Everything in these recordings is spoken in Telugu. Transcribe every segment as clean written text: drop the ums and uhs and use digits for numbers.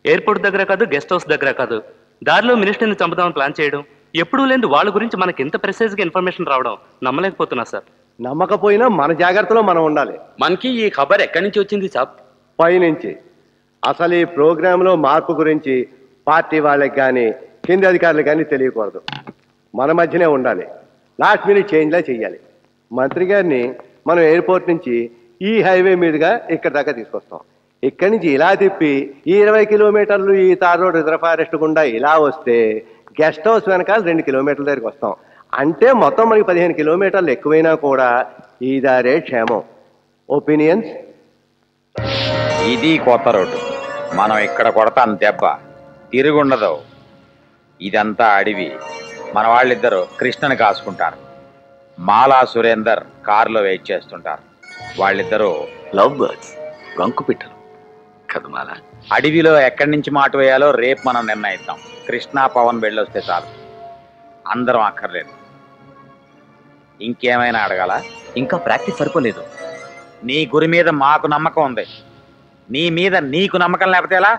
ఎయిర్పోర్ట్ దగ్గర కాదు, గెస్ట్ హౌస్ దగ్గర కాదు, దారిలో మినిస్టర్ని చంపుదామని ప్లాన్ చేయడం, ఎప్పుడూ లేని వాళ్ళ గురించి మనకి ఇంత ప్రెసైజ్గా ఇన్ఫర్మేషన్ రావడం నమ్మలేకపోతున్నా సార్. నమ్మకపోయినా మన జాగ్రత్తలో మనం ఉండాలి. మనకి ఈ ఖబర్ ఎక్కడి నుంచి వచ్చింది సాబ్? పైనుంచి. అసలు ఈ ప్రోగ్రాంలో మార్పు గురించి పార్టీ వాళ్ళకి కానీ కింది అధికారులకు కానీ తెలియకూడదు. మన మధ్యనే ఉండాలి. లాస్ట్ మినిట్ చేంజ్లా చెయ్యాలి. మంత్రి గారిని మనం ఎయిర్పోర్ట్ నుంచి ఈ హైవే మీదుగా ఇక్కడ దాకా తీసుకొస్తాం. ఇక్కడి నుంచి ఇలా తిప్పి ఈ 20 కిలోమీటర్లు ఈ తార్ రోడ్ రిజర్వ్ ఫారెస్ట్ గుండా ఇలా వస్తే గెస్ట్ హౌస్ వెనకాల 2 కిలోమీటర్ల దగ్గరికి వస్తాం. అంటే మొత్తం మనకి 15 కిలోమీటర్లు ఎక్కువైనా కూడా ఈ దారే క్షేమం. ఒపీనియన్స్? ఇది కొత్త రోడ్డు. మనం ఇక్కడ కొడతాం దెబ్బ, తిరుగుండదు. ఇదంతా అడవి. మన వాళ్ళిద్దరూ కృష్ణని కాసుకుంటారు. మాలా సురేందర్ కారులో వెయిట్ చేస్తుంటారు. వాళ్ళిద్దరూ లవ్ బర్డ్స్, రంకు పిట్టలు కదా మాలా. అడవిలో ఎక్కడి నుంచి మాట వేయాలో రేపు మనం నిర్ణయిద్దాం. కృష్ణ పవన్ వెళ్ళొస్తే చాలు, అందరం అక్కర్లేదు. ఇంకేమైనా అడగాల? ఇంకా ప్రాక్టీస్ సరిపోలేదు. నీ గురి మీద మాకు నమ్మకం ఉంది, నీ మీద నీకు నమ్మకం లేకపోతే ఎలా?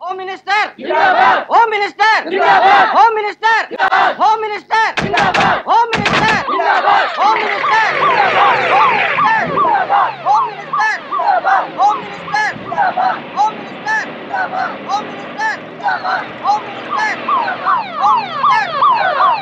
హోమ్ మినిస్టర్ జిందాబాద్, హోమ్ మినిస్టర్ జిందాబాద్, హోమ్ మినిస్టర్ జిందాబాద్, హోమ్ మినిస్టర్ జిందాబాద్, హోమ్ మినిస్టర్ జిందాబాద్, హోమ్ మినిస్టర్ జిందాబాద్, హోమ్ మినిస్టర్ జిందాబాద్, హోమ్ మినిస్టర్ జిందాబాద్, హోమ్ మినిస్టర్ జిందాబాద్, హోమ్ మినిస్టర్ జిందాబాద్, హోమ్ మినిస్టర్ జిందాబాద్, హోమ్ మినిస్టర్ జిందాబాద్, హోమ్ మినిస్టర్ జిందాబాద్.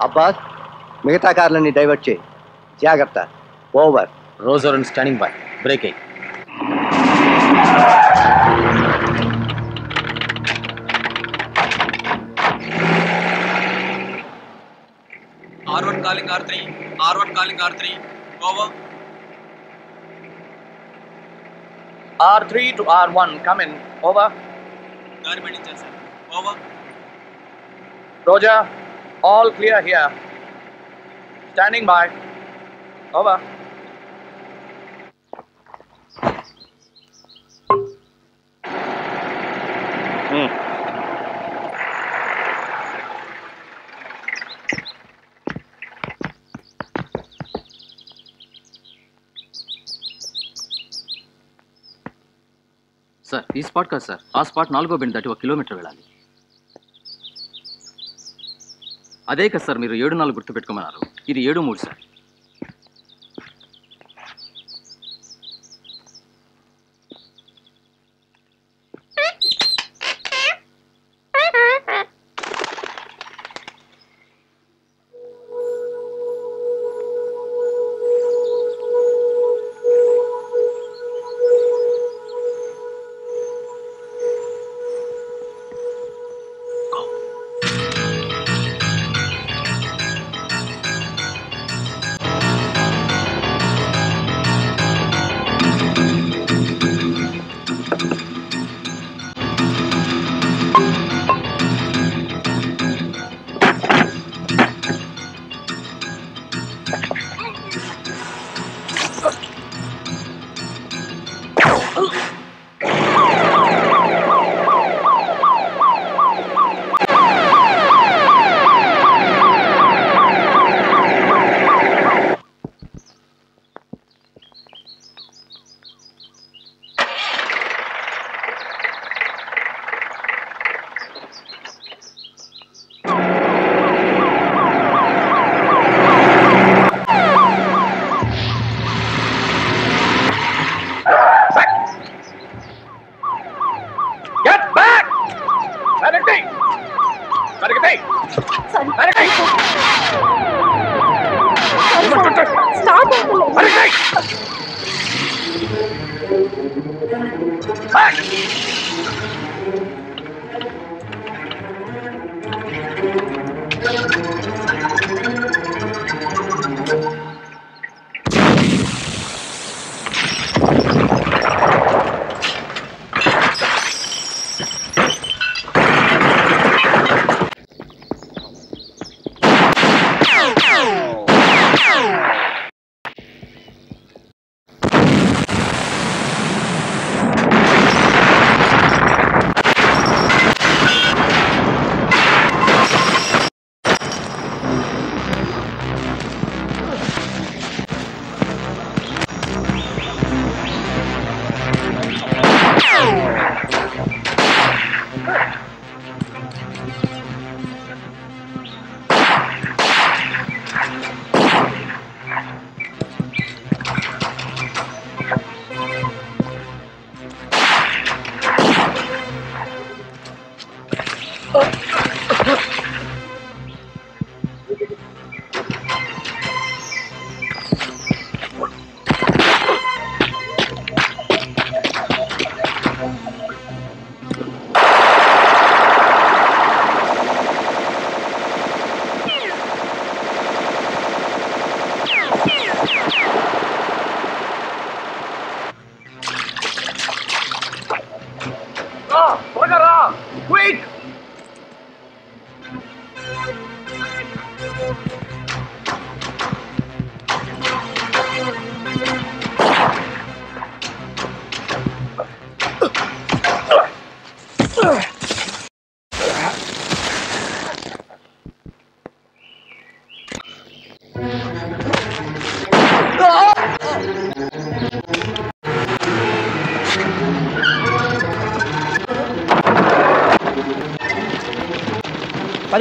అబ్బాస్, మిగతా కార్లన్నీ డైవర్ట్ చేయి. జాగ్రత్త. Over. Roger and standing by. Break అయ్యి. R1 calling R3. R1 calling R3. Over. R3 to R1, come in. Over. Garment in sir. Over. Roger, all clear here. Standing by. Over. Sir, ఈ స్పాట్ కాదు సార్, ఆ స్పాట్ 4వ బెండ్ దాటి 1 కిలోమీటర్ వెళ్ళాలి. అదే కదా సార్ మీరు 7-4 గుర్తుపెట్టుకోమన్నారు. ఇది 7-3 సార్. Quick!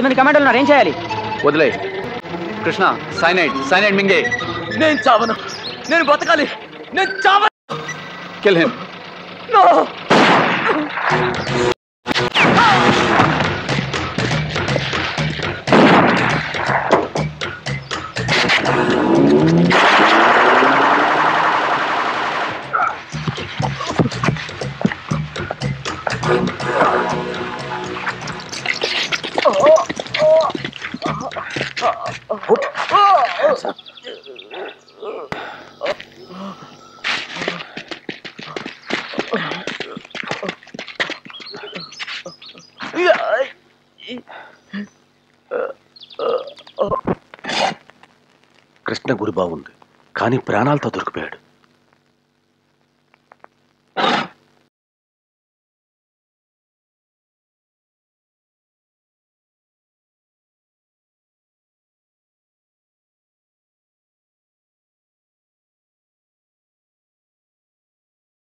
మంది కమాండోలు ఉన్నారు, ఏం చేయాలి? వదిలే కృష్ణ, సైనైడ్ మింగే. నేను చావను, నేను బతకాలి, నేను చావను. Kill him. కృష్ణ గురి బాగుంది, కానీ ప్రాణాలతో దొరికిపోయాడు.